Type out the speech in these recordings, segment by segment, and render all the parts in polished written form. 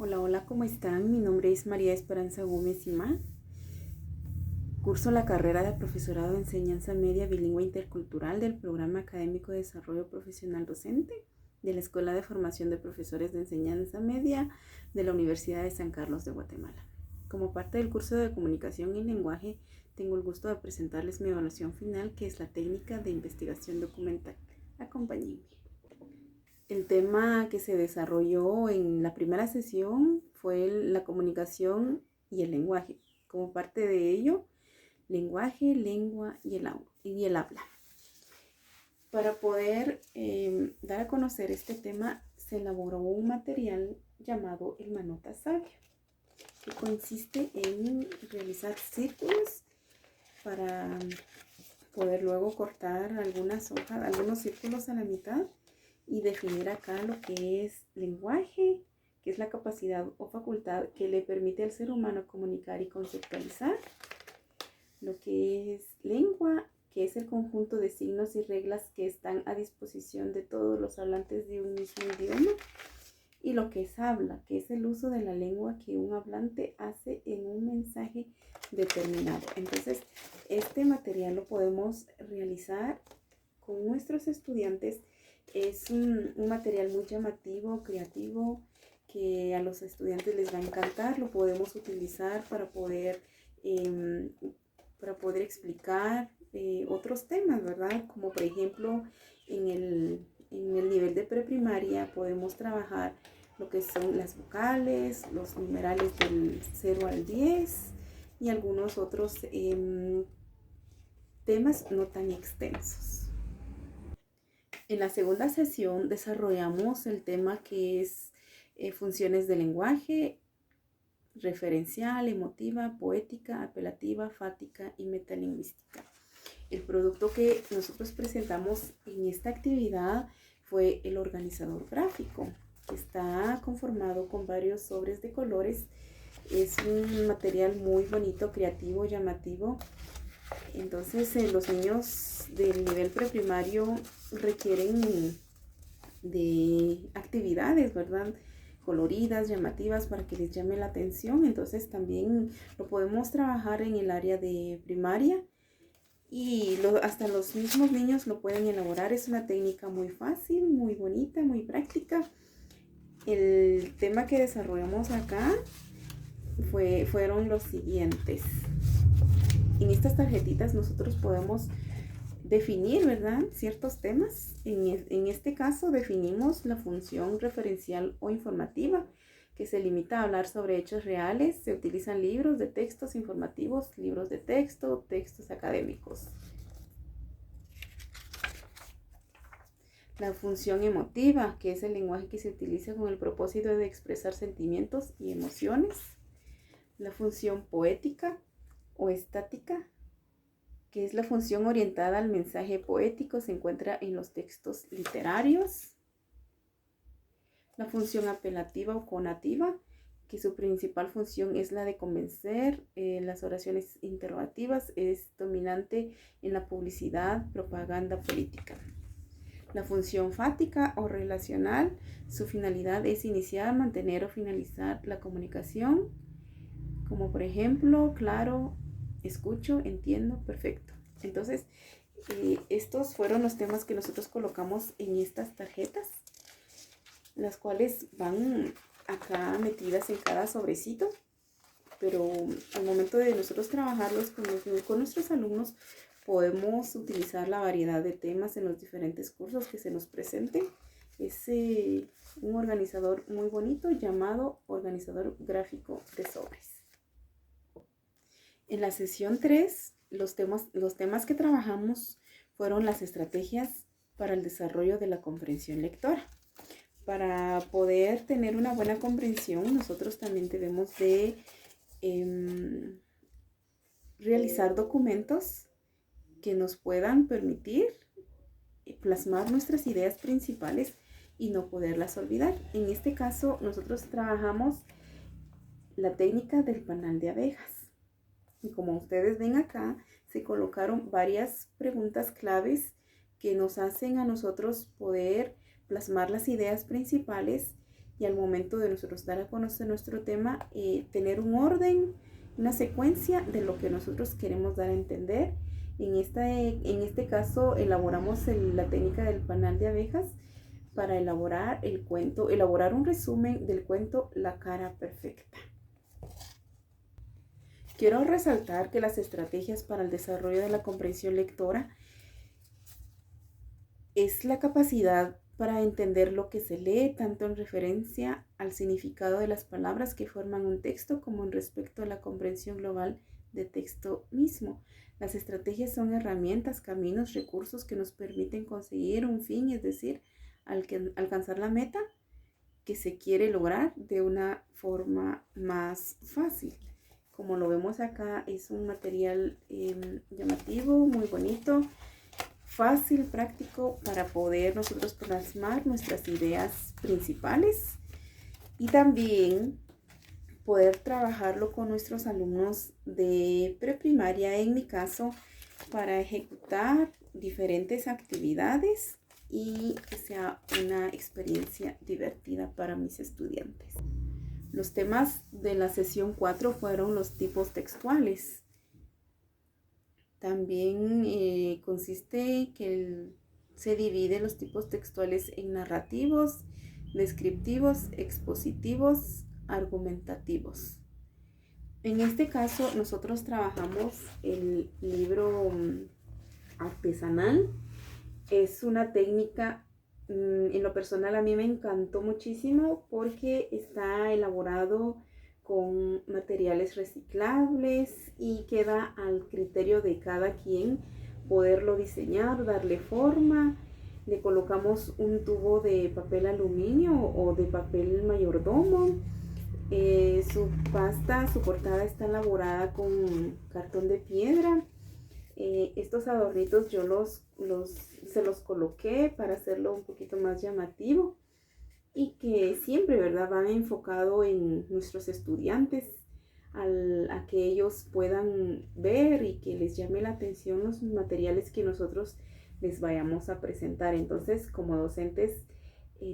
Hola, hola, ¿cómo están? Mi nombre es María Esperanza Gómez Simá. Curso la carrera de profesorado de enseñanza media bilingüe intercultural del Programa Académico de Desarrollo Profesional Docente de la Escuela de Formación de Profesores de Enseñanza Media de la Universidad de San Carlos de Guatemala. Como parte del curso de comunicación y lenguaje, tengo el gusto de presentarles mi evaluación final, que es la técnica de investigación documental. Acompáñenme. El tema que se desarrolló en la primera sesión fue la comunicación y el lenguaje. Como parte de ello, lenguaje, lengua y el habla. Para poder dar a conocer este tema, se elaboró un material llamado el Manota Sabia, que consiste en realizar círculos para poder luego cortar algunos círculos a la mitad y definir acá lo que es lenguaje, que es la capacidad o facultad que le permite al ser humano comunicar y conceptualizar. Lo que es lengua, que es el conjunto de signos y reglas que están a disposición de todos los hablantes de un mismo idioma. Y lo que es habla, que es el uso de la lengua que un hablante hace en un mensaje determinado. Entonces, este material lo podemos realizar con nuestros estudiantes. Es un material muy llamativo, creativo, que a los estudiantes les va a encantar. Lo podemos utilizar para poder explicar otros temas, ¿verdad? Como por ejemplo, en el nivel de preprimaria podemos trabajar lo que son las vocales, los numerales del 0 al 10 y algunos otros temas no tan extensos. En la segunda sesión desarrollamos el tema que es funciones de lenguaje, referencial, emotiva, poética, apelativa, fática y metalingüística. El producto que nosotros presentamos en esta actividad fue el organizador gráfico, que está conformado con varios sobres de colores. Es un material muy bonito, creativo, llamativo. Entonces, los niños del nivel preprimario requieren de actividades, ¿verdad? Coloridas, llamativas, para que les llame la atención. Entonces también lo podemos trabajar en el área de primaria y hasta los mismos niños lo pueden elaborar. Es una técnica muy fácil, muy bonita, muy práctica. El tema que desarrollamos acá fueron los siguientes. En estas tarjetitas nosotros podemos definir, ¿verdad?, ciertos temas. En este caso definimos la función referencial o informativa, que se limita a hablar sobre hechos reales. Se utilizan libros de textos informativos, libros de texto, textos académicos. La función emotiva, que es el lenguaje que se utiliza con el propósito de expresar sentimientos y emociones. La función poética o estática, que es la función orientada al mensaje poético, se encuentra en los textos literarios. La función apelativa o conativa, que su principal función es la de convencer. Las oraciones interrogativas es dominante en la publicidad, propaganda política. La función fática o relacional, su finalidad es iniciar, mantener o finalizar la comunicación, como por ejemplo, claro, escucho, entiendo, perfecto. Entonces, estos fueron los temas que nosotros colocamos en estas tarjetas, las cuales van acá metidas en cada sobrecito, pero al momento de nosotros trabajarlos con nuestros alumnos, podemos utilizar la variedad de temas en los diferentes cursos que se nos presenten. Es un organizador muy bonito llamado organizador gráfico de sobres. En la sesión 3, los temas que trabajamos fueron las estrategias para el desarrollo de la comprensión lectora. Para poder tener una buena comprensión, nosotros también debemos de realizar documentos que nos puedan permitir plasmar nuestras ideas principales y no poderlas olvidar. En este caso, nosotros trabajamos la técnica del panal de abejas. Y como ustedes ven acá, se colocaron varias preguntas claves que nos hacen a nosotros poder plasmar las ideas principales y al momento de nosotros dar a conocer nuestro tema, tener un orden, una secuencia de lo que nosotros queremos dar a entender. En este caso elaboramos la técnica del panal de abejas para elaborar un resumen del cuento La cara perfecta. Quiero resaltar que las estrategias para el desarrollo de la comprensión lectora es la capacidad para entender lo que se lee, tanto en referencia al significado de las palabras que forman un texto como en respecto a la comprensión global del texto mismo. Las estrategias son herramientas, caminos, recursos que nos permiten conseguir un fin, es decir, alcanzar la meta que se quiere lograr de una forma más fácil. Como lo vemos acá, es un material llamativo, muy bonito, fácil, práctico para poder nosotros plasmar nuestras ideas principales y también poder trabajarlo con nuestros alumnos de preprimaria, en mi caso, para ejecutar diferentes actividades y que sea una experiencia divertida para mis estudiantes. Los temas de la sesión 4 fueron los tipos textuales. También consiste que se divide los tipos textuales en narrativos, descriptivos, expositivos, argumentativos. En este caso nosotros trabajamos el libro artesanal. Es una técnica, en lo personal a mí me encantó muchísimo porque está elaborado con materiales reciclables y queda al criterio de cada quien poderlo diseñar, darle forma. Le colocamos un tubo de papel aluminio o de papel mayordomo. Su portada está elaborada con cartón de piedra. Estos adornitos yo se los coloqué para hacerlo un poquito más llamativo y que siempre, ¿verdad?, van enfocado en nuestros estudiantes, a que ellos puedan ver y que les llame la atención los materiales que nosotros les vayamos a presentar. Entonces, como docentes,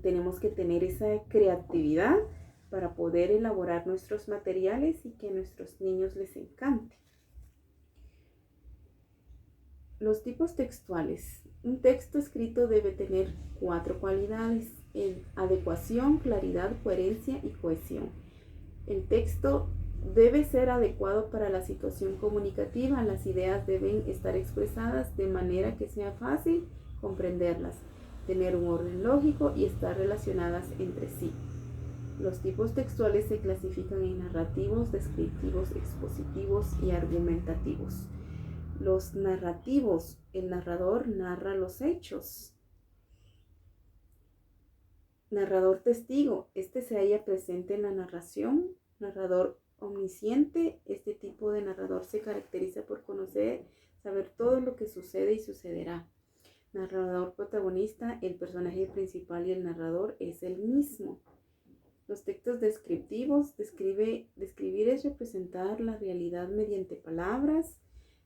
tenemos que tener esa creatividad para poder elaborar nuestros materiales y que a nuestros niños les encante. Los tipos textuales. Un texto escrito debe tener 4 cualidades: adecuación, claridad, coherencia y cohesión. El texto debe ser adecuado para la situación comunicativa. Las ideas deben estar expresadas de manera que sea fácil comprenderlas, tener un orden lógico y estar relacionadas entre sí. Los tipos textuales se clasifican en narrativos, descriptivos, expositivos y argumentativos. Los narrativos: el narrador narra los hechos. Narrador testigo: este se halla presente en la narración. Narrador omnisciente: este tipo de narrador se caracteriza por saber todo lo que sucede y sucederá. Narrador protagonista: el personaje principal y el narrador es el mismo. Los textos descriptivos: describir es representar la realidad mediante palabras.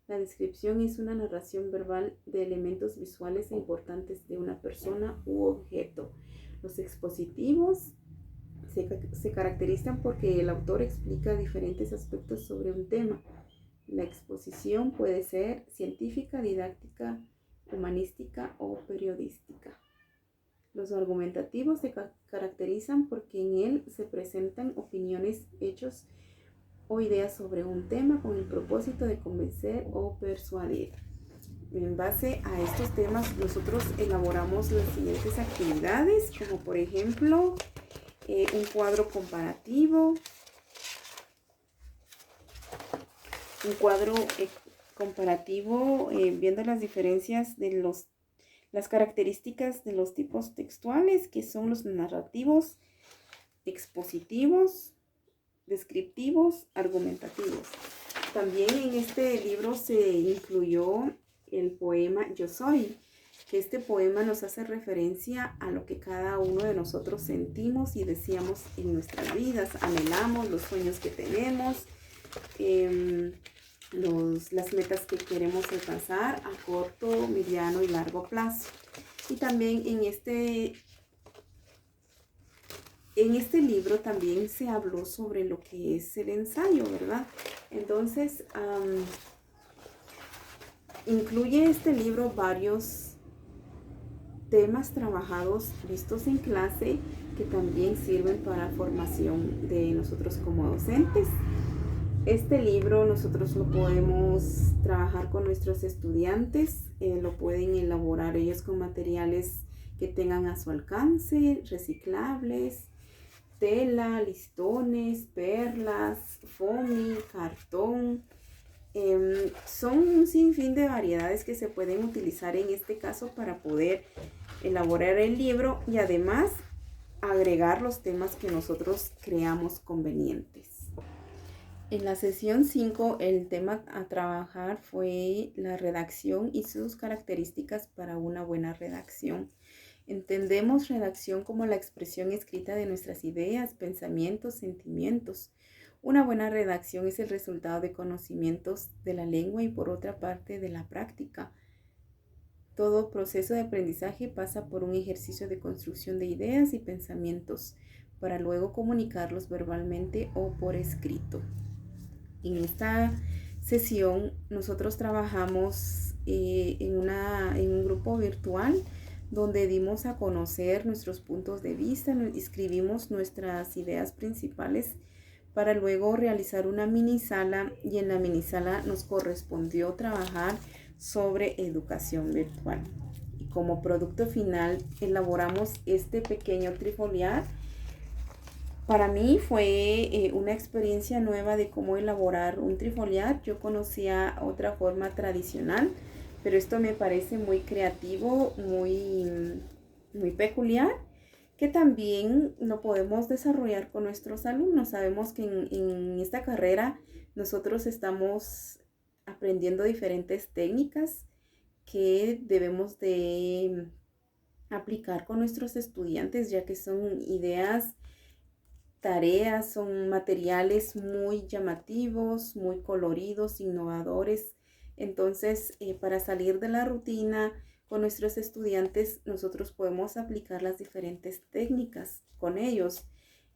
La descripción es una narración verbal de elementos visuales e importantes de una persona u objeto. Los expositivos se caracterizan porque el autor explica diferentes aspectos sobre un tema. La exposición puede ser científica, didáctica, humanística o periodística. Los argumentativos se caracterizan porque en él se presentan opiniones, hechos o ideas sobre un tema con el propósito de convencer o persuadir. En base a estos temas nosotros elaboramos las siguientes actividades, como por ejemplo un cuadro comparativo, viendo las diferencias de las características de los tipos textuales, que son los narrativos, expositivos, descriptivos, argumentativos. También en este libro se incluyó el poema Yo Soy, que este poema nos hace referencia a lo que cada uno de nosotros sentimos y deseamos en nuestras vidas, anhelamos, los sueños que tenemos, las metas que queremos alcanzar a corto, mediano y largo plazo. Y también en este en este libro también se habló sobre lo que es el ensayo, ¿verdad? Entonces, incluye este libro varios temas trabajados, vistos en clase, que también sirven para formación de nosotros como docentes. Este libro nosotros lo podemos trabajar con nuestros estudiantes, lo pueden elaborar ellos con materiales que tengan a su alcance, reciclables, tela, listones, perlas, foamy, cartón. Son un sinfín de variedades que se pueden utilizar en este caso para poder elaborar el libro y además agregar los temas que nosotros creamos convenientes. En la sesión 5, el tema a trabajar fue la redacción y sus características para una buena redacción. Entendemos redacción como la expresión escrita de nuestras ideas, pensamientos, sentimientos. Una buena redacción es el resultado de conocimientos de la lengua y por otra parte de la práctica. Todo proceso de aprendizaje pasa por un ejercicio de construcción de ideas y pensamientos para luego comunicarlos verbalmente o por escrito. En esta sesión nosotros trabajamos en un grupo virtual donde dimos a conocer nuestros puntos de vista, escribimos nuestras ideas principales para luego realizar una mini sala, y en la mini sala nos correspondió trabajar sobre educación virtual. Y como producto final elaboramos este pequeño trifoliar. Para mí fue una experiencia nueva de cómo elaborar un trifoliar. Yo conocía otra forma tradicional, pero esto me parece muy creativo, muy peculiar, que también lo podemos desarrollar con nuestros alumnos. Sabemos que en esta carrera nosotros estamos aprendiendo diferentes técnicas que debemos de aplicar con nuestros estudiantes, ya que son ideas, tareas, son materiales muy llamativos, muy coloridos, innovadores. Entonces, para salir de la rutina con nuestros estudiantes, nosotros podemos aplicar las diferentes técnicas con ellos.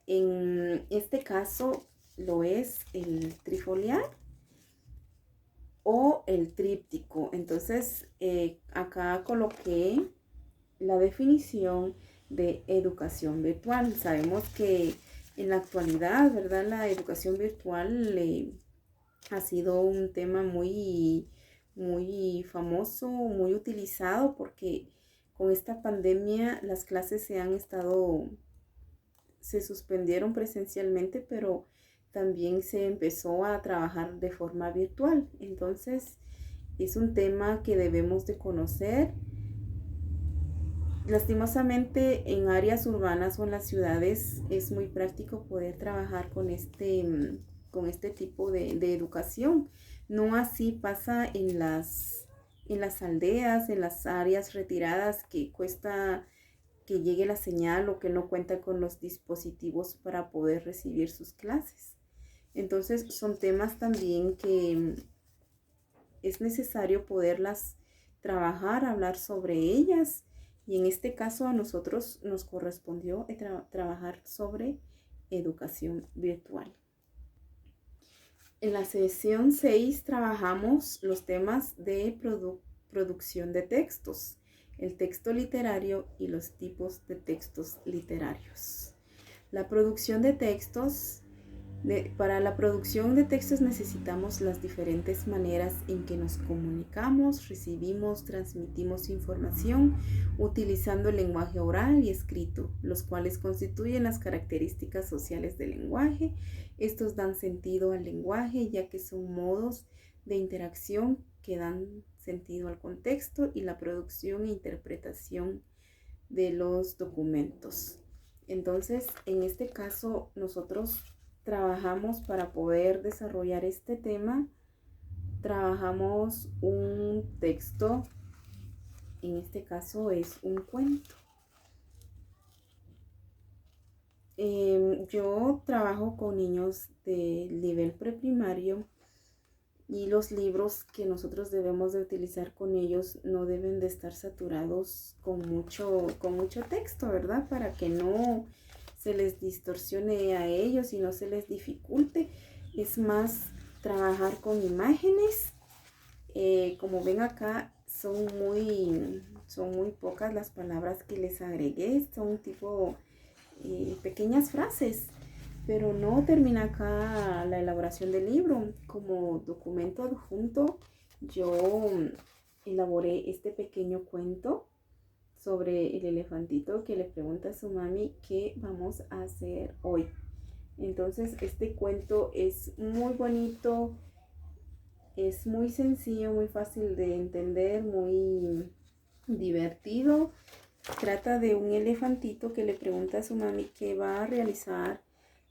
En este caso, lo es el trifoliar o el tríptico. Entonces, acá coloqué la definición de educación virtual. Sabemos que en la actualidad, ¿verdad? La educación virtual ha sido un tema muy famoso, muy utilizado, porque con esta pandemia las clases se suspendieron presencialmente, pero también se empezó a trabajar de forma virtual. Entonces, es un tema que debemos de conocer. Lastimosamente en áreas urbanas o en las ciudades es muy práctico poder trabajar con este tipo de educación. No así pasa en las aldeas, en las áreas retiradas, que cuesta que llegue la señal o que no cuenta con los dispositivos para poder recibir sus clases. Entonces son temas también que es necesario poderlas trabajar, hablar sobre ellas. Y en este caso a nosotros nos correspondió trabajar sobre educación virtual. En la sesión 6 trabajamos los temas de producción de textos, el texto literario y los tipos de textos literarios. La producción de textos. Para la producción de textos necesitamos las diferentes maneras en que nos comunicamos, recibimos, transmitimos información utilizando el lenguaje oral y escrito, los cuales constituyen las características sociales del lenguaje. Estos dan sentido al lenguaje, ya que son modos de interacción que dan sentido al contexto y la producción e interpretación de los documentos. Entonces, en este caso, nosotros trabajamos para poder desarrollar este tema, trabajamos un texto, en este caso es un cuento. Yo trabajo con niños de nivel preprimario y los libros que nosotros debemos de utilizar con ellos no deben de estar saturados con mucho texto, ¿verdad? Para que no se les distorsione a ellos y no se les dificulte. Es más trabajar con imágenes. Como ven acá, son muy pocas las palabras que les agregué, son tipo pequeñas frases, pero no termina acá la elaboración del libro. Como documento adjunto, yo elaboré este pequeño cuento sobre el elefantito que le pregunta a su mami qué vamos a hacer hoy. Entonces este cuento es muy bonito, es muy sencillo, muy fácil de entender, muy divertido. Trata de un elefantito que le pregunta a su mami qué va a realizar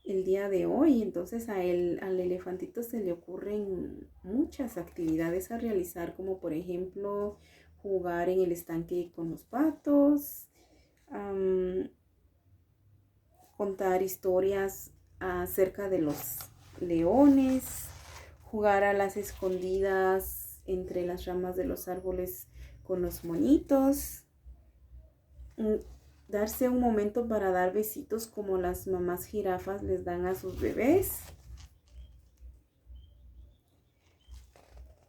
el día de hoy. Entonces al elefantito se le ocurren muchas actividades a realizar, como por ejemplo jugar en el estanque con los patos, contar historias acerca de los leones, jugar a las escondidas entre las ramas de los árboles con los monitos, darse un momento para dar besitos como las mamás jirafas les dan a sus bebés.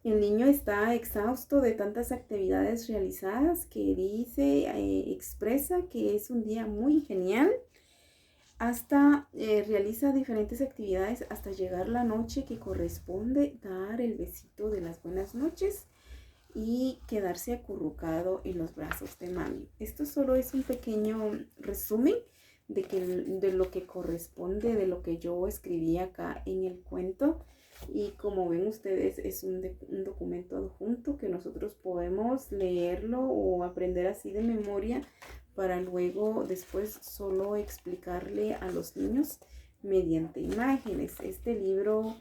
El niño está exhausto de tantas actividades realizadas que dice, expresa que es un día muy genial. Hasta realiza diferentes actividades hasta llegar la noche que corresponde dar el besito de las buenas noches y quedarse acurrucado en los brazos de mami. Esto solo es un pequeño resumen de lo que corresponde, de lo que yo escribí acá en el cuento. Y como ven ustedes, es un documento adjunto que nosotros podemos leerlo o aprender así de memoria para luego después solo explicarle a los niños mediante imágenes. Este libro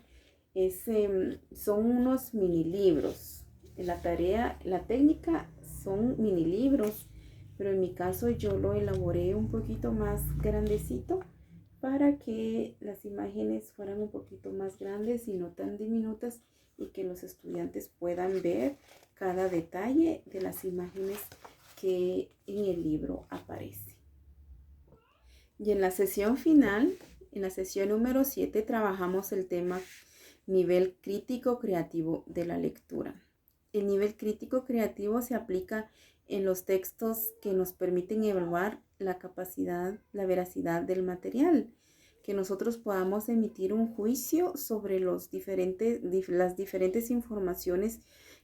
son unos mini libros. La técnica son mini libros, pero en mi caso yo lo elaboré un poquito más grandecito para que las imágenes fueran un poquito más grandes y no tan diminutas y que los estudiantes puedan ver cada detalle de las imágenes que en el libro aparece. Y en la sesión final, en la sesión número 7, trabajamos el tema nivel crítico creativo de la lectura. El nivel crítico creativo se aplica en los textos que nos permiten evaluar la capacidad, la veracidad del material, que nosotros podamos emitir un juicio sobre las diferentes informaciones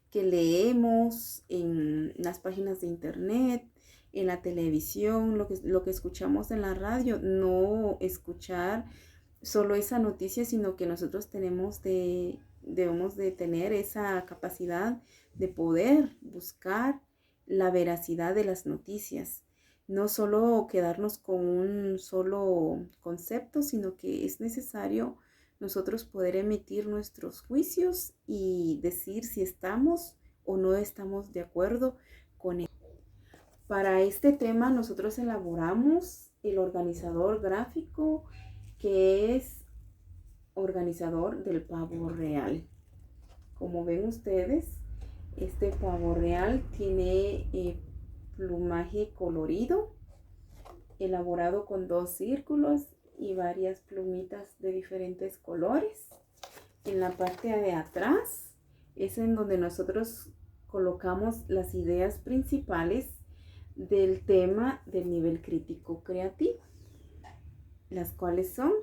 que leemos en las páginas de internet, en la televisión, lo que escuchamos en la radio. No escuchar solo esa noticia, sino que nosotros debemos de tener esa capacidad de poder buscar la veracidad de las noticias. No solo quedarnos con un solo concepto, sino que es necesario nosotros poder emitir nuestros juicios y decir si estamos o no estamos de acuerdo con él. Para este tema nosotros elaboramos el organizador gráfico, que es organizador del pavo real. Como ven ustedes, este pavo real tiene plumaje colorido, elaborado con 2 círculos y varias plumitas de diferentes colores. En la parte de atrás es en donde nosotros colocamos las ideas principales del tema del nivel crítico creativo, las cuales son: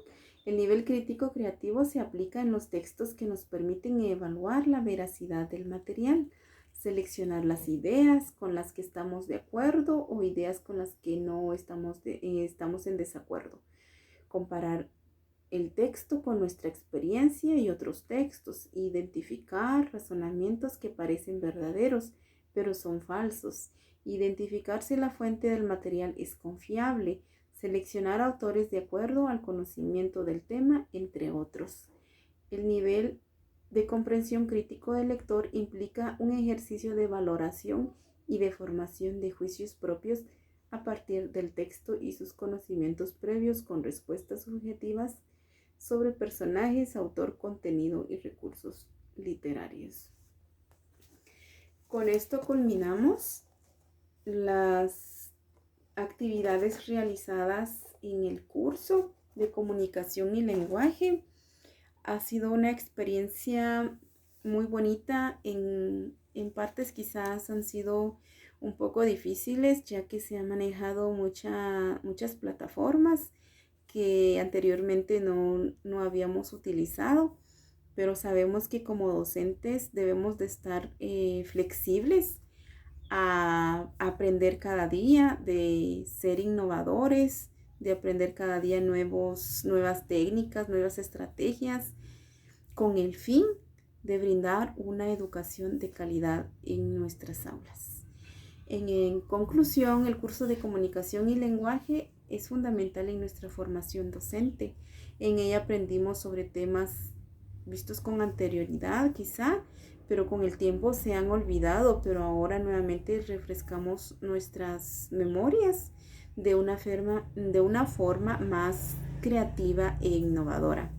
el nivel crítico creativo se aplica en los textos que nos permiten evaluar la veracidad del material, seleccionar las ideas con las que estamos de acuerdo o ideas con las que no estamos en desacuerdo, comparar el texto con nuestra experiencia y otros textos, identificar razonamientos que parecen verdaderos pero son falsos, identificar si la fuente del material es confiable, seleccionar autores de acuerdo al conocimiento del tema, entre otros. El nivel de comprensión crítico del lector implica un ejercicio de valoración y de formación de juicios propios a partir del texto y sus conocimientos previos con respuestas subjetivas sobre personajes, autor, contenido y recursos literarios. Con esto culminamos las actividades realizadas en el curso de comunicación y lenguaje. Ha sido una experiencia muy bonita. En partes quizás han sido un poco difíciles, ya que se han manejado muchas plataformas que anteriormente no habíamos utilizado, pero sabemos que como docentes debemos de estar flexibles a aprender cada día, de ser innovadores, de aprender cada día nuevas técnicas, nuevas estrategias, con el fin de brindar una educación de calidad en nuestras aulas. En conclusión, el curso de comunicación y lenguaje es fundamental en nuestra formación docente. En ella aprendimos sobre temas vistos con anterioridad quizá, pero con el tiempo se han olvidado, pero ahora nuevamente refrescamos nuestras memorias de una forma más creativa e innovadora.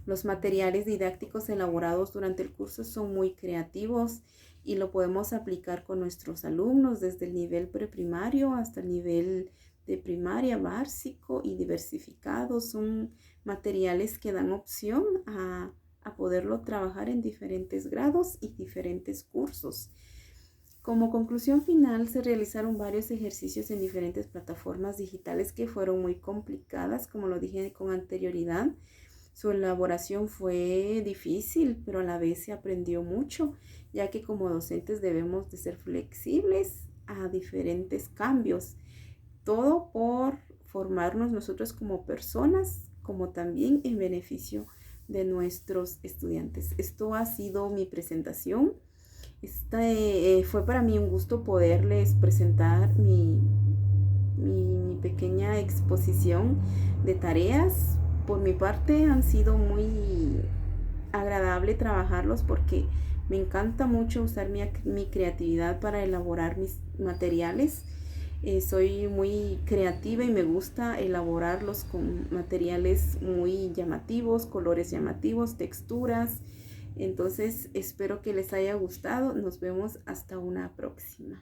Los materiales didácticos elaborados durante el curso son muy creativos y lo podemos aplicar con nuestros alumnos desde el nivel preprimario hasta el nivel de primaria básico y diversificado. Son materiales que dan opción a poderlo trabajar en diferentes grados y diferentes cursos. Como conclusión final, se realizaron varios ejercicios en diferentes plataformas digitales que fueron muy complicadas, como lo dije con anterioridad. Su elaboración fue difícil, pero a la vez se aprendió mucho, ya que como docentes debemos de ser flexibles a diferentes cambios. Todo por formarnos nosotros como personas, como también en beneficio de nuestros estudiantes. Esto ha sido mi presentación. Fue para mí un gusto poderles presentar mi pequeña exposición de tareas. Por mi parte han sido muy agradable trabajarlos porque me encanta mucho usar mi creatividad para elaborar mis materiales. Soy muy creativa y me gusta elaborarlos con materiales muy llamativos, colores llamativos, texturas. Entonces espero que les haya gustado. Nos vemos hasta una próxima.